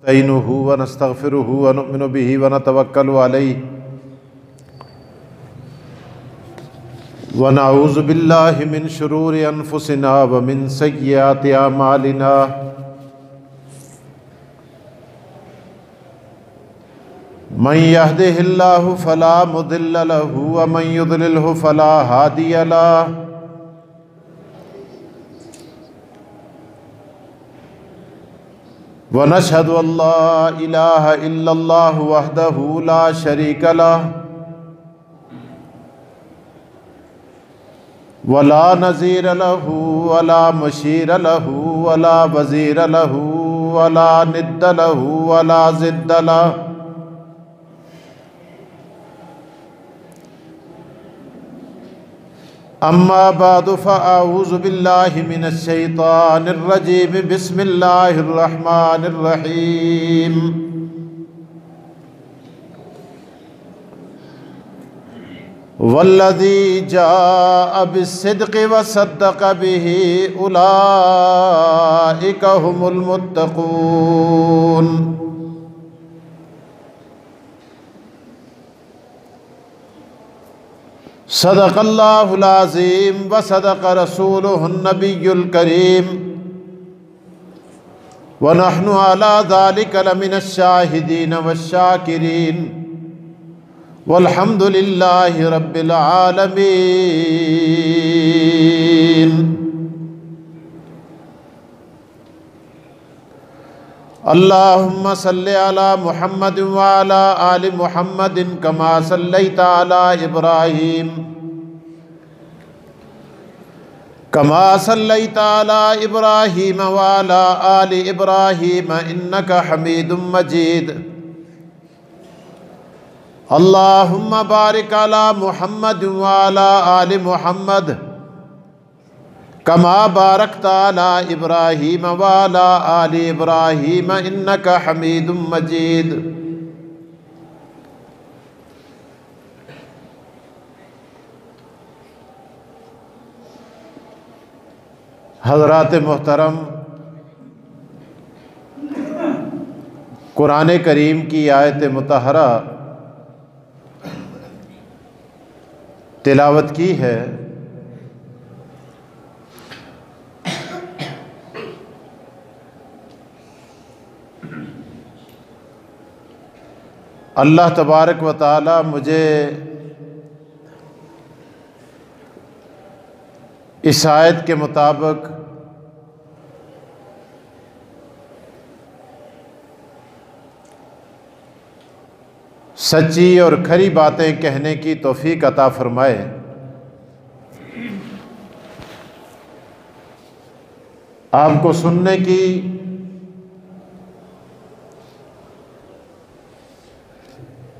नस्तईनुहु व नस्तगफिरुहु व नुमिनु बिही व नतवक्कलु अलैहि व नऊज़ु बिल्लाहि मिन शुरूरि अनफुसिना व मिन सय्यिआति अमालिना। मन यहदिहिल्लाहु फला मुदिल्ल लहु व मन युद्लिलहु फला हादिय लहु। व नशहदु अल्ला इलाहा इल्लल्लाहु वहदहु ला शरीका लहु वला नज़ीर लहु वला मुशीर लहु वला वज़ीर लहु वला निद्द लहु वला ज़िद्द लहु। अम्मा बादु फ़अऊज़ु बिल्लाहि मिनश शैतानिर रजीम। बिस्मिल्लाहिर रहमानिर रहीम। वल्लज़ी जाअ बिस्सिद्क़ि व सद्दक़ बिही उलाइका हुमुल मुत्तक़ून। सदक़ल्लाहुल अज़ीम व सदक़ रसूलुहुन नबियुल करीम व नहनु अला ज़ालिका लमिनश शाहिदीन वश्शाकिरीन वल्हम्दुलिल्लाहि रब्बिल आलमीन। अल्लाहुम्मा सल्लि अला मुहम्मद व अला आलि मुहम्मदिन कमा सल्लैता अला इब्राहीम व अला आलि इब्राहीम इन्नका हमीदुम मजीद। अल्लाहुम्मा बारिक अला मुहम्मद व अला आलि मुहम्मद कमा बारकता अला इब्राहीम व अला आलि इब्राहीम इन्नका हमीदुम मजीद। हज़रात मोहतरम, कुरान करीम की आयत मुतहरा तिलावत की है। अल्लाह तबारक व तआला मुझे इस आयत के मुताबिक सच्ची और खरी बातें कहने की तौफीक अता फरमाए। आपको सुनने की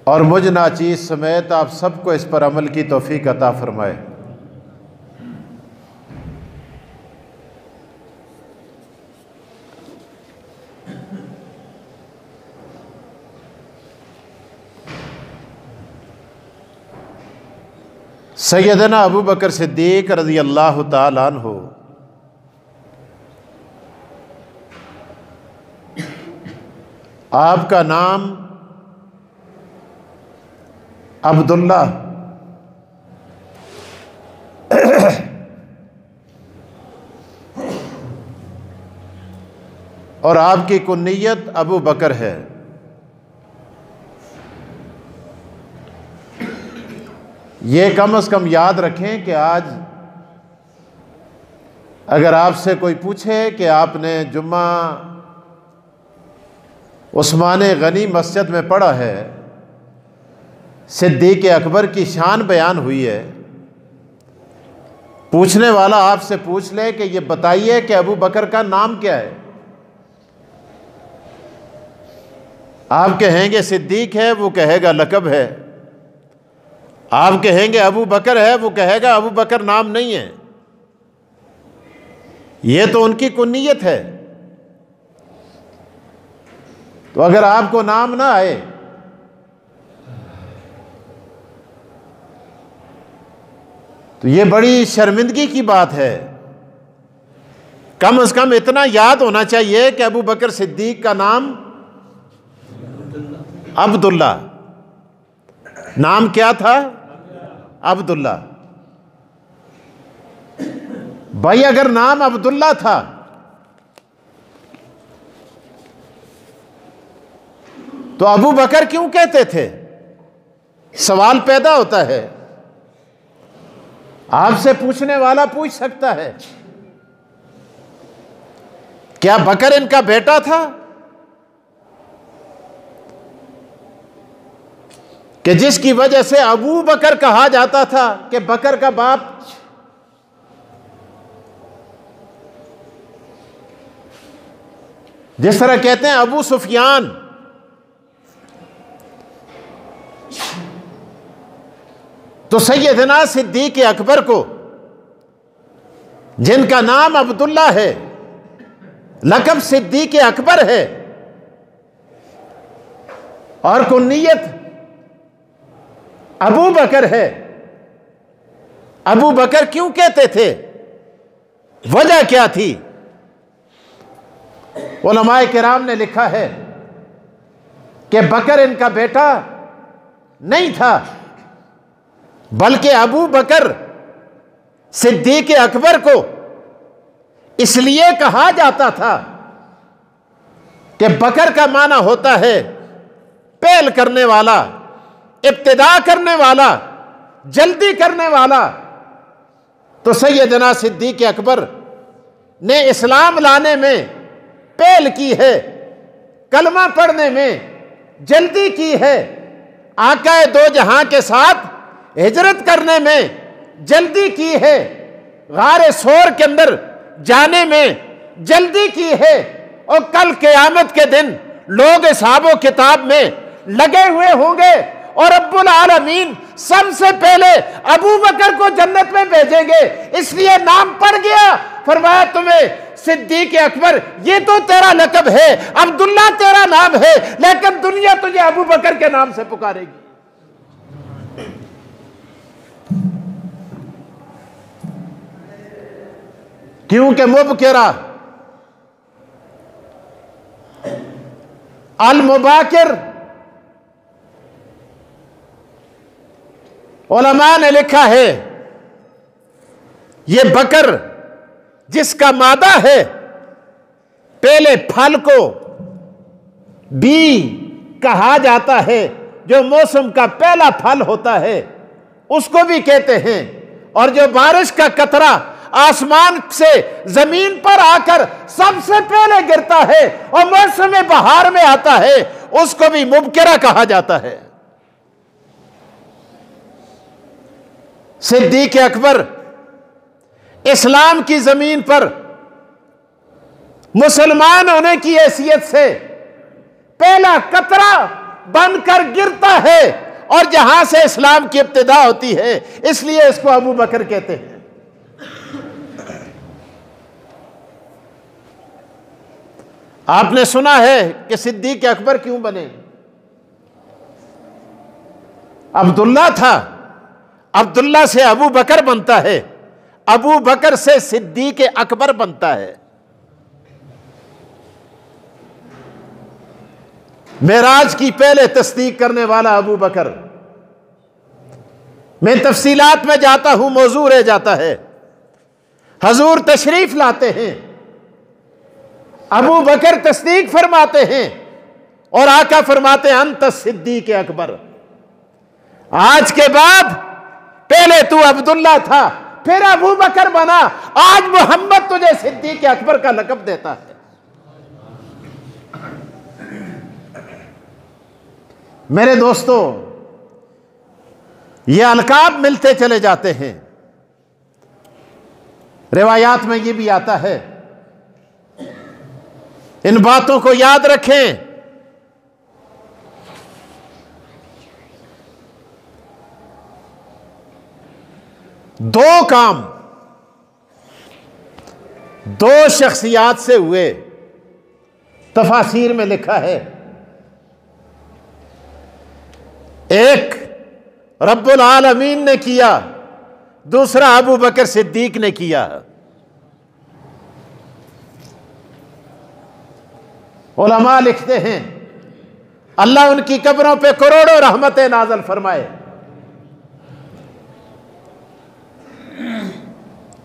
और मुझ नाचीज़ समेत आप सबको इस पर अमल की तौफीक अता फरमाए। सैयदना अबू बकर सिद्दीक़ रज़ी अल्लाह ताला अन्हु आपका नाम अब्दुल्ला और आपकी कुन्नियत अबू बकर है। ये कम से कम याद रखें कि आज अगर आपसे कोई पूछे कि आपने जुम्मा उस्मान गनी मस्जिद में पढ़ा है, सिद्दीक़ अकबर की शान बयान हुई है, पूछने वाला आपसे पूछ ले कि ये बताइए कि अबू बकर का नाम क्या है, आप कहेंगे सिद्दीक़ है, वो कहेगा लक़ब है। आप कहेंगे अबू बकर है, वो कहेगा अबू बकर नाम नहीं है। ये तो उनकी कुन्नियत है। तो अगर आपको नाम ना आए तो ये बड़ी शर्मिंदगी की बात है। कम से कम इतना याद होना चाहिए कि अबू बकर सिद्दीक का नाम अब्दुल्ला। नाम क्या था? अब्दुल्ला। भाई अगर नाम अब्दुल्ला था तो अबू बकर क्यों कहते थे? सवाल पैदा होता है। आपसे पूछने वाला पूछ सकता है, क्या बकर इनका बेटा था कि जिसकी वजह से अबू बकर कहा जाता था कि बकर का बाप? जिस तरह कहते हैं अबू सुफियान, तो सैयदना सिद्दीक अकबर को, जिनका नाम अब्दुल्ला है, लक़ब सिद्दीक अकबर है और कुन्नियत अबू बकर है, अबू बकर क्यों कहते थे? वजह क्या थी? उलमाए किराम ने लिखा है कि बकर इनका बेटा नहीं था, बल्कि अबू बकर सिद्दीक अकबर को इसलिए कहा जाता था कि बकर का माना होता है पहल करने वाला, इब्तिदा करने वाला, जल्दी करने वाला। तो सैयदना सिद्दीक अकबर ने इस्लाम लाने में पहल की है, कलमा पढ़ने में जल्दी की है, आका दो जहां के साथ हिजरत करने में जल्दी की है, गारे सोर के अंदर जाने में जल्दी की है, और कल क़यामत के दिन लोग हिसाबो किताब में लगे हुए होंगे और रब्बुल आलमीन सबसे पहले अबू बकर को जन्नत में भेजेंगे। इसलिए नाम पड़ गया। फरमाया तुम्हें सिद्दीक अकबर, ये तो तेरा लक़ब है, अब्दुल्ला तेरा नाम है, लेकिन दुनिया तुझे अबू बकर के नाम से पुकारेगी। क्योंकि मुबकिरा अल मुबाकिर, उलमा ने लिखा है ये बकर जिसका मादा है, पहले फल को बी कहा जाता है, जो मौसम का पहला फल होता है उसको भी कहते हैं, और जो बारिश का कतरा आसमान से जमीन पर आकर सबसे पहले गिरता है और मौसम बहार में आता है, उसको भी मुबकिरा कहा जाता है। सिद्दीक अकबर इस्लाम की जमीन पर मुसलमान होने की हैसियत से पहला कतरा बनकर गिरता है, और जहां से इस्लाम की इब्तिदा होती है, इसलिए इसको अबू बकर कहते हैं। आपने सुना है कि सिद्दीक अकबर क्यों बने? अब्दुल्ला था, अब्दुल्ला से अबू बकर बनता है, अबू बकर से सिद्दीक अकबर बनता है। मेराज की पहले तस्दीक करने वाला अबू बकर। मैं तफसीलात में जाता हूं, मौजू रह जाता है। हजूर तशरीफ लाते हैं, अबू बकर तस्दीक फरमाते हैं और आका फरमाते हैं अंत सिद्दीक अकबर। आज के बाद पहले तू अब्दुल्ला था, फिर अबू बकर बना, आज मोहम्मद तुझे सिद्दीक अकबर का लक़ब देता है। मेरे दोस्तों, ये अलकाब मिलते चले जाते हैं। रिवायात में ये भी आता है, इन बातों को याद रखें। दो काम दो शख्सियात से हुए, तफासीर में लिखा है। एक रब्बुल आलमीन ने किया, दूसरा अबू बकर सिद्दीक ने किया। उलमा लिखते हैं अल्लाह उनकी कब्रों पे करोड़ों रहमतें नाज़िल फरमाए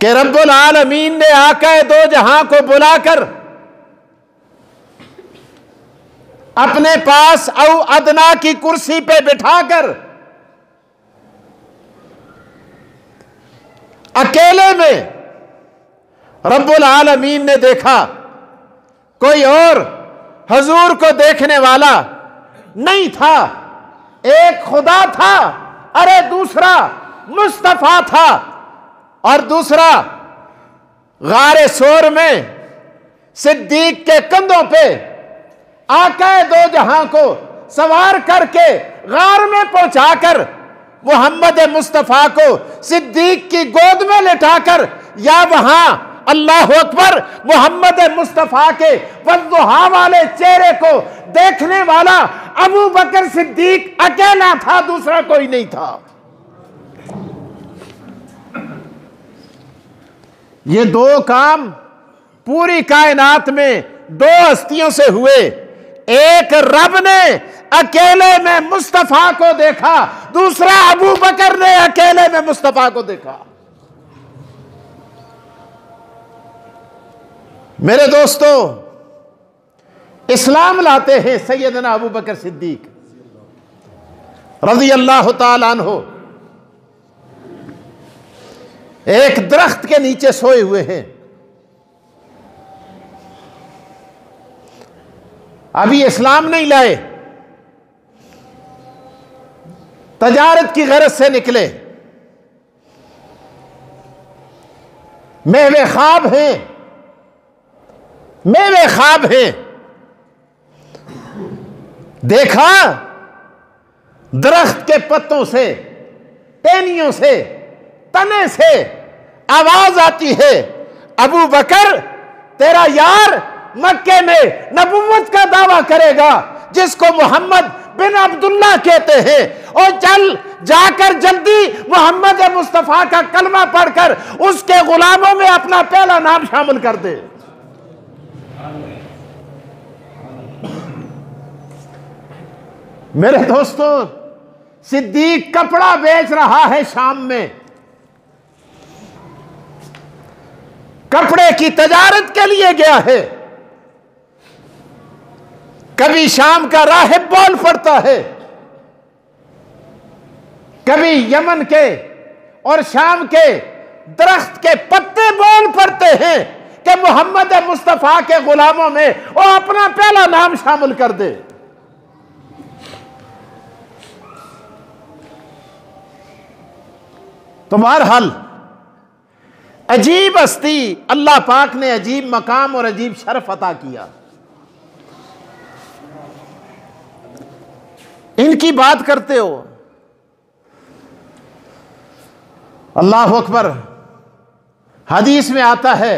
कि रब्बुल आलमीन ने आका दो जहां को बुलाकर अपने पास औ अदना की कुर्सी पे बिठाकर अकेले में रब्बुल आलमीन ने देखा, कोई और हुजूर को देखने वाला नहीं था। एक खुदा था, अरे दूसरा मुस्तफा था, और दूसरा गारे सोर में सिद्दीक के कंधों पे आका दो जहां को सवार करके गार में पहुंचाकर मोहम्मद मुस्तफा को सिद्दीक की गोद में लिटाकर, या वहां अल्लाह अकबर मोहम्मद मुस्तफा के वद्दुहा वाले चेहरे को देखने वाला अबू बकर सिद्दीक अकेला था, दूसरा कोई नहीं था। ये दो काम पूरी कायनात में दो हस्तियों से हुए। एक रब ने अकेले में मुस्तफा को देखा, दूसरा अबू बकर ने अकेले में मुस्तफा को देखा। मेरे दोस्तों, इस्लाम लाते हैं सैयदना अबू बकर सिद्दीक रज़ी अल्लाह ताला अन्हु एक दरख्त के नीचे सोए हुए हैं। अभी इस्लाम नहीं लाए, तजारत की गरज से निकले, मेवे ख्वाब हैं, मेवे ख्वाब हैं। देखा दरख्त के पत्तों से, टहनियों से, तने से आवाज आती है, अबू बकर तेरा यार मक्के में नबुव्वत का दावा करेगा, जिसको मोहम्मद बिन अब्दुल्ला कहते हैं, और चल जाकर जल्दी मोहम्मद मुस्तफा का कलमा पढ़कर उसके गुलामों में अपना पहला नाम शामिल कर दे। मेरे दोस्तों, सिद्दीक कपड़ा बेच रहा है शाम में, कपड़े की तजारत के लिए गया है। कभी शाम का राहिब बोल पड़ता है, कभी यमन के और शाम के दरख्त के पत्ते बोल पड़ते हैं कि मोहम्मद मुस्तफा के गुलामों में वो अपना पहला नाम शामिल कर दे। तो बहरहाल अजीब हस्ती, अल्लाह पाक ने अजीब मकाम और अजीब शर्फ अता किया। इनकी बात करते हो, अल्लाह अकबर। हदीस में आता है,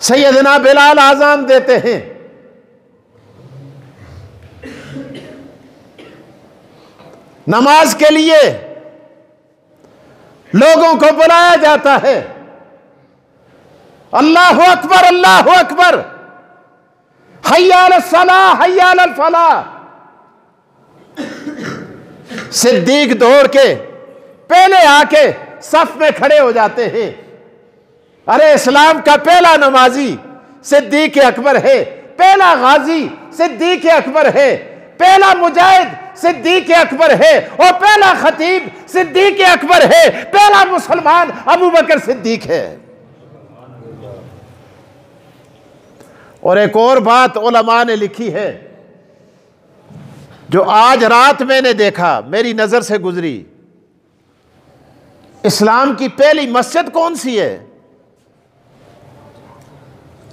सैयदना बिलाल आजान देते हैं, नमाज के लिए लोगों को बुलाया जाता है, अल्लाहु अकबर अल्लाहु अकबर, हय्या अलस सलाह हय्या अलल फलाह। सिद्दीक दौड़ के पहले आके सफ में खड़े हो जाते हैं। अरे इस्लाम का पहला नमाजी सिद्दीक अकबर है, पहला गाजी सिद्दीक अकबर है, पहला मुजाहिद सिद्दीक अकबर है, और पहला खतीब सिद्दीक अकबर है, पहला मुसलमान अबू बकर सिद्दीक है। और एक और बात उलमा ने लिखी है, जो आज रात मैंने देखा, मेरी नजर से गुजरी। इस्लाम की पहली मस्जिद कौन सी है?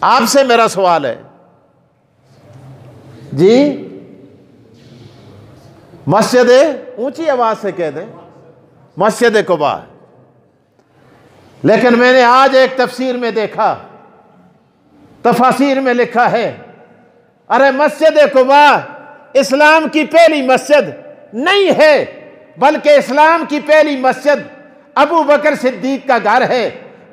आपसे मेरा सवाल है जी। मस्जिद, ऊंची आवाज से कह दें, मस्जिद कुबा। लेकिन मैंने आज एक तफसीर में देखा, तफासीर में लिखा है, अरे मस्जिद कुबा इस्लाम की पहली मस्जिद नहीं है, बल्कि इस्लाम की पहली मस्जिद अबू बकर सिद्दीक का घर है।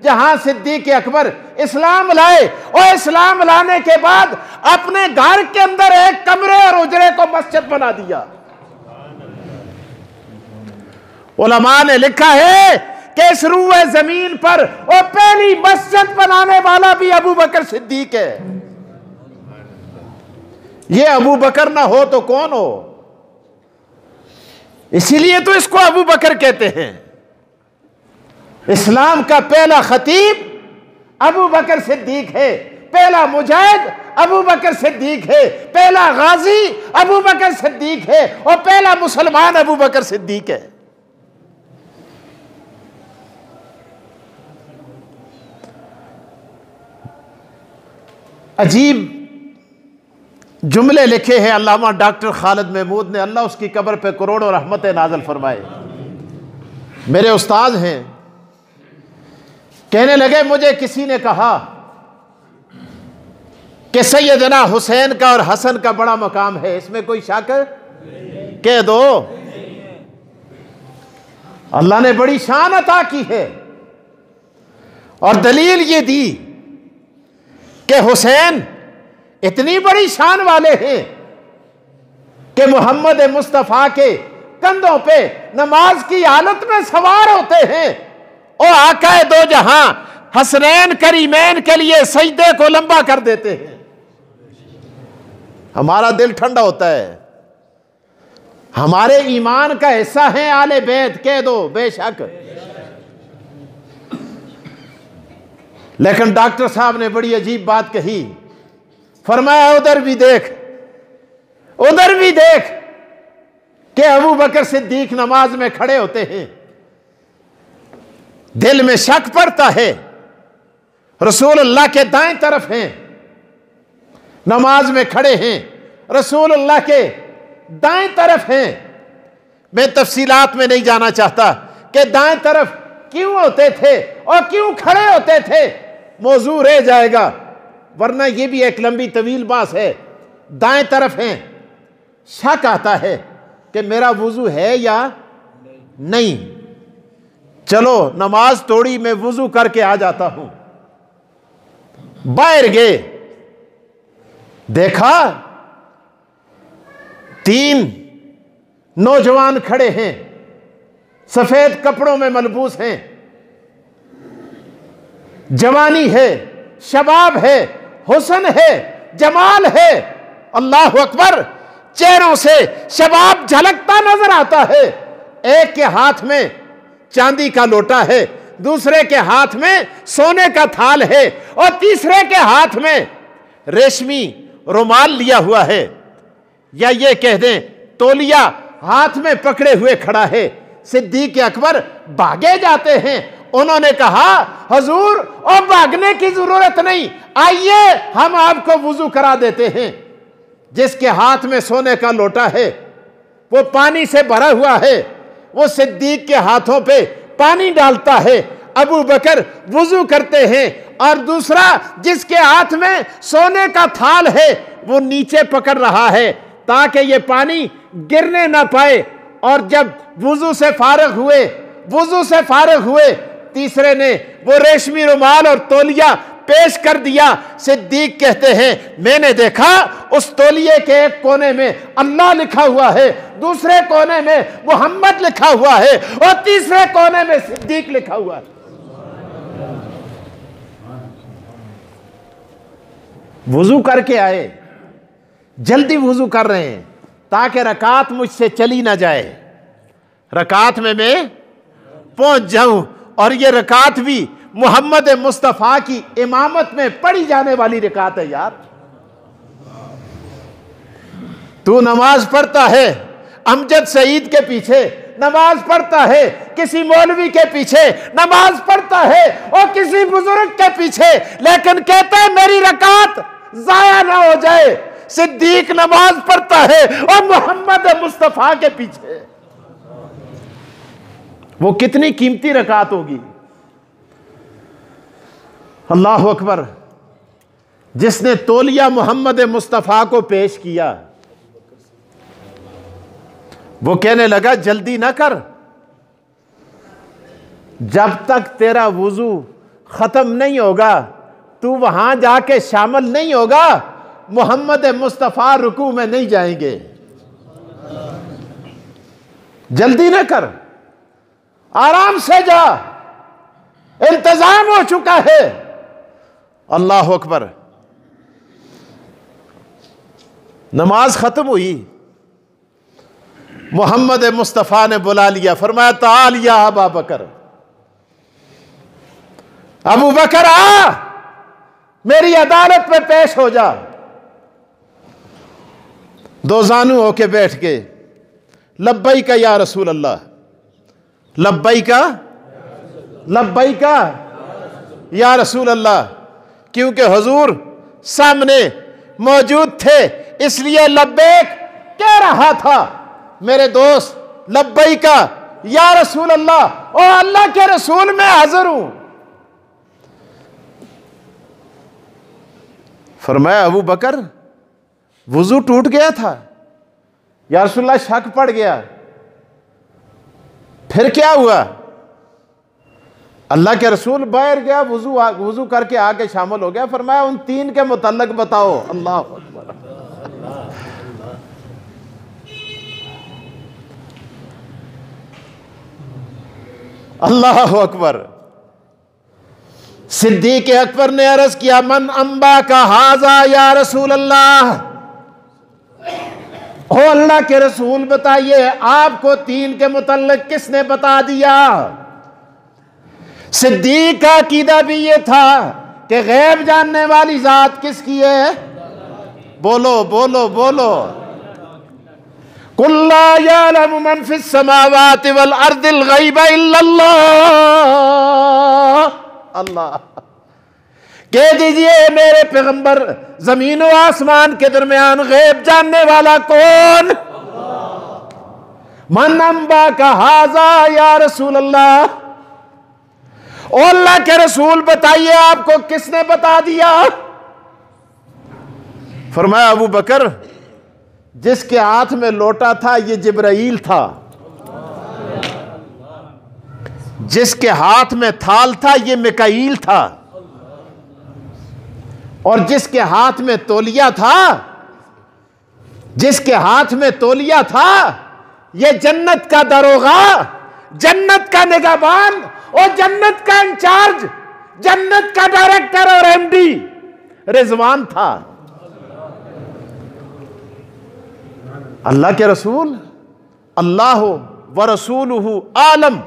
जहां सिद्दीक अकबर इस्लाम लाए और इस्लाम लाने के बाद अपने घर के अंदर एक कमरे और उजरे को मस्जिद बना दिया। उलमा ने लिखा है कि इस रूए जमीन पर वो पहली मस्जिद बनाने वाला भी अबू बकर सिद्दीक है। ये अबू बकर ना हो तो कौन हो? इसीलिए तो इसको अबू बकर कहते हैं। इस्लाम का पहला खतीब अबू बकर सिद्दीक है, पहला मुजाहिद अबू बकर सिद्दीक है, पहला गाजी अबू बकर सिद्दीक है और पहला मुसलमान अबू बकर सिद्दीक है। अजीब जुमले लिखे हैं अल्लामा डॉक्टर खालिद महमूद ने, अल्लाह उसकी कब्र पे करोड़ों रहमत नाज़िल फरमाए। मेरे उस्ताद हैं, कहने लगे मुझे किसी ने कहा कि सैयदना हुसैन का और हसन का बड़ा मकाम है, इसमें कोई शक? कह दो। अल्लाह ने बड़ी शान अता की है और दलील ये दी कि हुसैन इतनी बड़ी शान वाले हैं कि मोहम्मद मुस्तफ़ा के कंधों पे नमाज की हालत में सवार होते हैं और आकाए दो जहां हसनैन करीमैन के लिए सजदे को लंबा कर देते हैं। हमारा दिल ठंडा होता है। हमारे ईमान का हिस्सा है आले बैत, कह दो बेशक। लेकिन डॉक्टर साहब ने बड़ी अजीब बात कही, फरमाया उधर भी देख कि अबू बकर सिद्दीक नमाज में खड़े होते हैं, दिल में शक पड़ता है। रसूल अल्लाह के दाएं तरफ हैं, नमाज में खड़े हैं, रसूल अल्लाह के दाएं तरफ हैं। मैं तफसीलात में नहीं जाना चाहता कि दाएं तरफ क्यों होते थे और क्यों खड़े होते थे, मौजू रह जाएगा, वरना यह भी एक लंबी तवील बात है। दाएं तरफ हैं, शक आता है कि मेरा वुजू है या नहीं, चलो नमाज तोड़ी, मैं वुजू करके आ जाता हूं। बाहर गए, देखा 3 नौजवान खड़े हैं, सफेद कपड़ों में मलबूस हैं, जवानी है, शबाब है, हुस्न है, जमाल है। अल्लाह अकबर, चेहरों से शबाब झलकता नजर आता है। एक के हाथ में चांदी का लोटा है, दूसरे के हाथ में सोने का थाल है और तीसरे के हाथ में रेशमी रुमाल लिया हुआ है, या ये कह दें तौलिया हाथ में पकड़े हुए खड़ा है। सिद्दीक अकबर भागे जाते हैं। उन्होंने कहा हुजूर और भागने की जरूरत नहीं, आइए हम आपको वुजू करा देते हैं। जिसके हाथ में सोने का लोटा है वो पानी से भरा हुआ है, वो सिद्दीक के हाथों पे पानी डालता है, अबू बकर वुजू करते हैं, और दूसरा जिसके हाथ में सोने का थाल है वो नीचे पकड़ रहा है ताकि ये पानी गिरने ना पाए। और जब वुजू से फारिग हुए तीसरे ने वो रेशमी रुमाल और तौलिया पेश कर दिया। सिद्दीक कहते हैं मैंने देखा उस तौलिए के एक कोने में अल्लाह लिखा हुआ है, दूसरे कोने में मोहम्मद लिखा हुआ है और तीसरे कोने में सिद्दीक लिखा हुआ है। वुजू करके आए, जल्दी वुजू कर रहे हैं ताकि रकात मुझसे चली ना जाए, रकात में मैं पहुंच जाऊं। और ये रकात भी मोहम्मद मुस्तफ़ा की इमामत में पढ़ी जाने वाली रकात है। यार तू नमाज पढ़ता है अमजद सईद के पीछे, नमाज पढ़ता है किसी मौलवी के पीछे, नमाज पढ़ता है और किसी बुजुर्ग के पीछे, लेकिन कहता है मेरी रकात जाया ना हो जाए। सिद्दीक नमाज पढ़ता है और मोहम्मद मुस्तफ़ा के पीछे। वो कितनी कीमती रकात होगी। अल्लाह अकबर। जिसने तौलिया मोहम्मद मुस्तफ़ा को पेश किया वो कहने लगा जल्दी ना कर, जब तक तेरा वुजू ख़त्म नहीं होगा, तू वहां जाके शामिल नहीं होगा, मोहम्मद मुस्तफ़ा रुकू में नहीं जाएंगे। जल्दी न कर, आराम से जा, इंतजाम हो चुका है। अल्लाह अकबर। नमाज खत्म हुई, मोहम्मद मुस्तफ़ा ने बुला लिया, फरमाया ताल या अबू बकर, अबू बकर आ, मेरी अदालत में पेश हो जा। दो जानू होके बैठ के, लब्बैका या रसूल अल्लाह, लब्बैका लब्बैका या रसूल अल्लाह। क्योंकि हुजूर सामने मौजूद थे, इसलिए लब्बैक कह रहा था। मेरे दोस्त, लब्बैका या रसूल अल्लाह, और अल्लाह के रसूल मैं हाजिर हूं। फरमाया अबू बकर, वुजू टूट गया था या रसूलुल्लाह, शक पड़ गया, फिर क्या हुआ? अल्लाह के रसूल बाहर गया, वुजू करके आके शामिल हो गया। फरमाया उन तीन के मुतल्लक बताओ। अल्लाह अकबर। अल्लाह अकबर। सिद्दीक अकबर ने अर्ज किया, मन अंबा का हाजा या रसूल अल्लाह, ओ अल्लाह के रसूल बताइए, आपको तीन के मुतल्लिक किसने बता दिया? सिद्दीक का अकीदा भी ये था कि गैब जानने वाली जात किसकी है? बोलो बोलो बोलो। कुल ला यअलमु मन फिस समावाति वल अर्दिल गैब इल्लल्लाह। अल्लाह कह दीजिए मेरे पैगंबर, जमीन और आसमान के दरमियान गैब जानने वाला कौन? मन अंबा का हाजा या रसूल अल्लाह, ओ अल्लाह के रसूल बताइए, आपको किसने बता दिया? फरमाया अबू बकर, जिसके हाथ में लोटा था ये जिब्राइल था, जिसके हाथ में थाल था ये मिकाईल था, और जिसके हाथ में तौलिया था, जिसके हाथ में तौलिया था, ये जन्नत का दरोगा, जन्नत का निगहबान और जन्नत का इंचार्ज, जन्नत का डायरेक्टर और एमडी रिजवान था। अल्लाह के रसूल, अल्लाह व रसूलुहु आलम,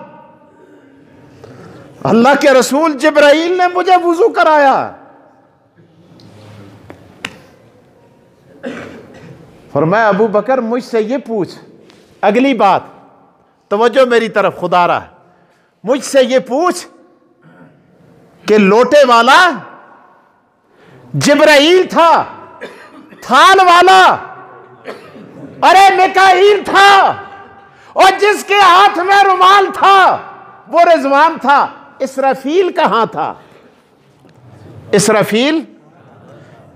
अल्लाह के रसूल जिब्राइल ने मुझे वुजू कराया। फरमाया अबू बकर, मुझसे ये पूछ, अगली बात, तवज्जो मेरी तरफ खुदारा, मुझसे ये पूछ कि लोटे वाला जिब्राइल था, थाल वाला अरे मिकाईल था, और जिसके हाथ में रुमाल था वो रिजवान था। इसराफील कहां था? इसराफील,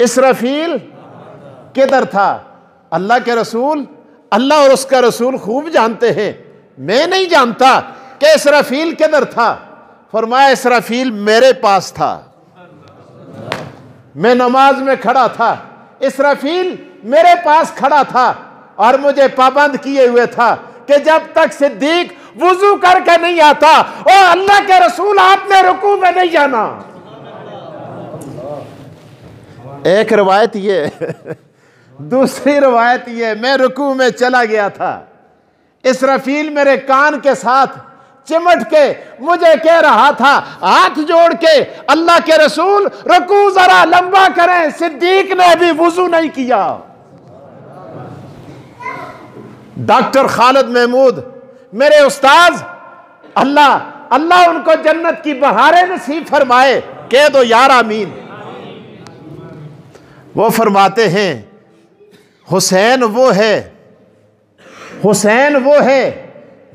इसराफील किधर था? अल्लाह के रसूल, अल्लाह और उसका रसूल खूब जानते हैं, मैं नहीं जानता कि इसराफील किधर था। फरमाया इसराफील मेरे पास था, मैं नमाज में खड़ा था, इसराफील मेरे पास खड़ा था और मुझे पाबंद किए हुए था कि जब तक सिद्दीक वुजू करके नहीं आता, और अल्लाह के रसूल आपने रुकू में नहीं जाना। एक रवायत ये, दूसरी रवायत ये, मैं रुकू में चला गया था, इसराफील मेरे कान के साथ चिमट के मुझे कह रहा था, हाथ जोड़ के, अल्लाह के रसूल रुकू जरा लंबा करें। सिद्दीक ने अभी वुजू नहीं किया। डॉक्टर खालिद महमूद मेरे उस्ताद, अल्लाह अल्लाह उनको जन्नत की बहारें नसीब फरमाए, कह दो यार आमीन। वो फरमाते हैं, हुसैन वो है, हुसैन वो है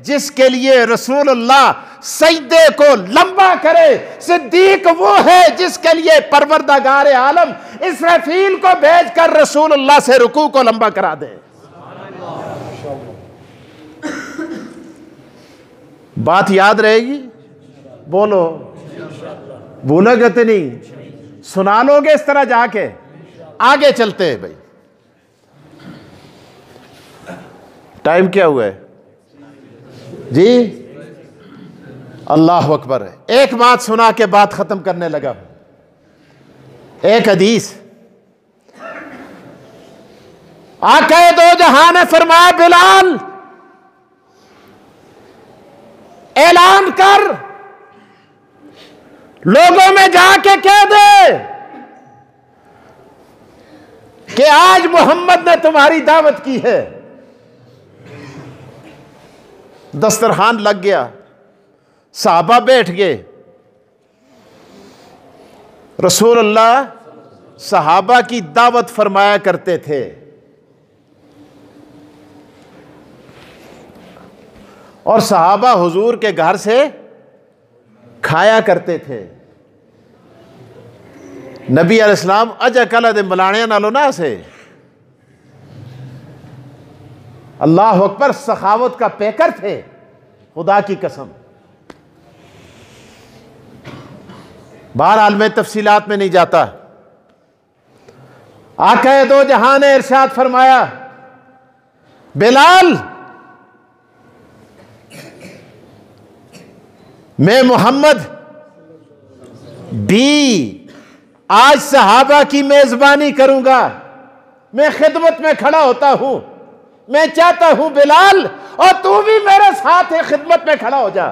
जिसके लिए रसूलुल्लाह सजदे को लंबा करे। सिद्दीक वो है जिसके लिए परवरदिगार आलम इसराफील को भेजकर रसूलुल्लाह से रुकू को लंबा करा दे। बात याद रहेगी? बोलो भूलोगे तो नहीं, सुना लोगे इस तरह जाके। आगे चलते हैं भाई, टाइम क्या हुआ है जी? अल्लाह अकबर है। एक बात सुना के बात खत्म करने लगा। एक हदीस, आका दो जहां ने फरमाया, बिलाल ऐलान कर, लोगों में जाके कह दे कि आज मोहम्मद ने तुम्हारी दावत की है। दस्तरखान लग गया, साहबा बैठ गए। रसूल अल्लाह सहाबा की दावत फरमाया करते थे। और सहाबा हुजूर के घर से खाया करते थे। नबी अलैहिस्सलाम अज कल दे मलाने नालों ना से। अल्लाह अकबर, सखावत का पैकर थे, खुदा की कसम। बहरहाल मैं तफसीलात में नहीं जाता। आका दो जहां ने इरशाद फरमाया, बिलाल मैं मोहम्मद भी आज सहाबा की मेजबानी करूंगा। मैं खिदमत में खड़ा होता हूं। मैं चाहता हूं बिलाल, और तू भी मेरे साथ है, खिदमत में खड़ा हो जा।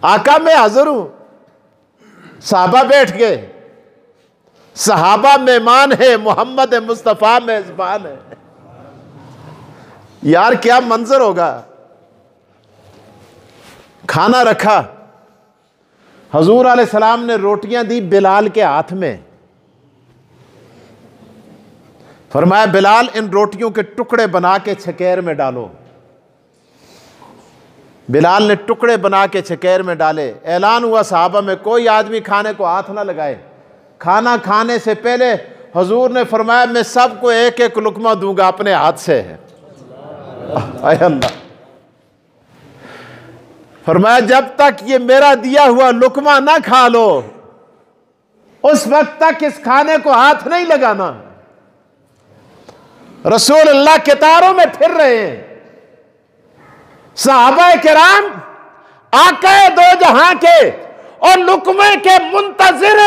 आका मैं हाजिर हूं। सहाबा बैठ गए। सहाबा मेहमान है, मोहम्मद मुस्तफा मेजबान है। यार क्या मंजर होगा। खाना रखा, हजूर अलैहिस्सलाम ने रोटियां दी बिलाल के हाथ में। फरमाया, बिलाल इन रोटियों के टुकड़े बना के छकेर में डालो। बिलाल ने टुकड़े बना के छकेर में डाले। ऐलान हुआ सहाबा में, कोई आदमी खाने को हाथ ना लगाए। खाना खाने से पहले हजूर ने फरमाया, मैं सबको एक एक लुकमा दूंगा अपने हाथ से। आय अल्लाह। फरमाया, जब तक ये मेरा दिया हुआ लुकमा ना खा लो, उस वक्त तक इस खाने को हाथ नहीं लगाना। रसूल अल्लाह कितारों में फिर रहे हैं। सहाबा किराम आका दो जहां के और लुकमे के मुंतजिर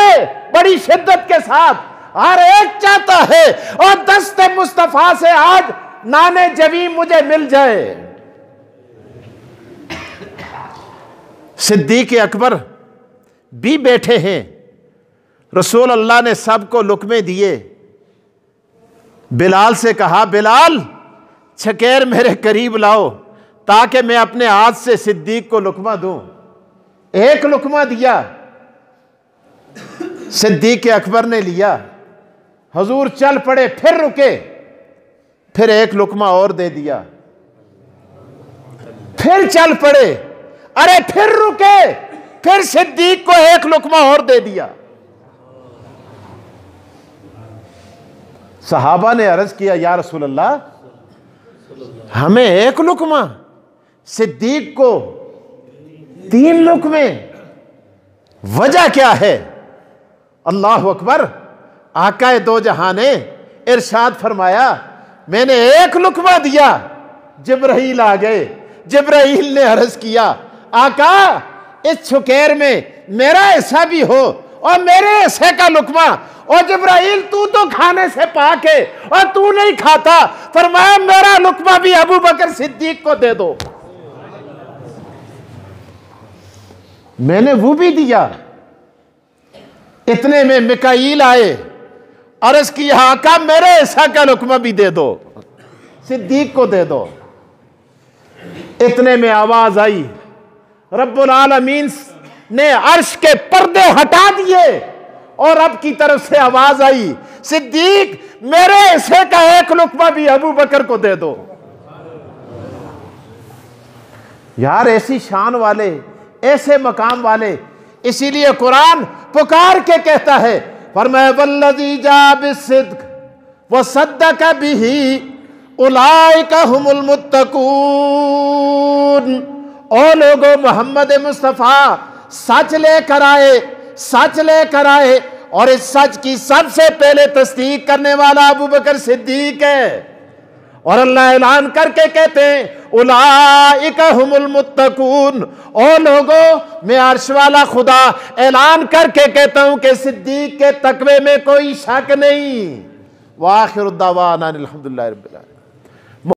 बड़ी शिद्दत के साथ। हर एक चाहता है और दस्ते मुस्तफा से आज नाने जवी मुझे मिल जाए। सिद्दीक अकबर भी बैठे हैं। रसूल अल्लाह ने सबको लुकमे दिए। बिलाल से कहा, बिलाल छकेर मेरे करीब लाओ ताकि मैं अपने हाथ से सिद्दीक को लुकमा दूं। एक लुकमा दिया, सिद्दीक अकबर ने लिया। हजूर चल पड़े, फिर रुके, फिर एक लुकमा और दे दिया। फिर चल पड़े, अरे फिर रुके, फिर सिद्दीक को एक लुकमा और दे दिया। सहाबा ने अर्ज किया, या रसूल अल्लाह हमें एक लुकमा, सिद्दीक को 3 लुकमे, वजह क्या है? अल्लाह अकबर। आका दो जहां ने इरशाद फरमाया, मैंने एक लुकमा दिया, जिब्राइल आ गए। जिब्राइल ने अर्ज किया, आका इस छुकेर में मेरा हिस्सा भी हो और मेरे हिस्से का लुकमा। और जिब्राइल तू तो खाने से पाक है और तू नहीं खाता। फरमाया, मेरा लुकमा भी अबू बकर सिद्दीक को दे दो। मैंने वो भी दिया। इतने में मिकाईल आए, अर्ज किया, आका मेरे हिस्सा का लुकमा भी दे दो, सिद्दीक को दे दो। इतने में आवाज आई, रब्बुल आलमीन ने अर्श के पर्दे हटा दिए और रब की तरफ से आवाज आई, सिद्दीक मेरे हिस्से का एक लुकमा भी अबू बकर को दे दो। यार ऐसी शान वाले, ऐसे मकाम वाले, इसीलिए कुरान पुकार के कहता है, फरमाया वल्लज़ी जा बिस्सिद्क़ व सद्दक़ बिही उलाइका हुमुल मुत्तक़ून। ओ लोगों, मोहम्मद मुस्तफ़ा सच लेकर आए, सच लेकर आए, और इस सच की सबसे पहले तस्दीक करने वाला अबू बकर सिद्दीक है। और अल्लाह ऐलान करके कहते हैं उलाइका हुमुल मुत्तकून, ओ लोगों मैं अर्श वाला खुदा ऐलान करके कहता हूं कि सिद्दीक के तकवे में कोई शक नहीं। वाखिर दावाना अनिल हम्दुलिल्लाहि रब्बिल आलमीन।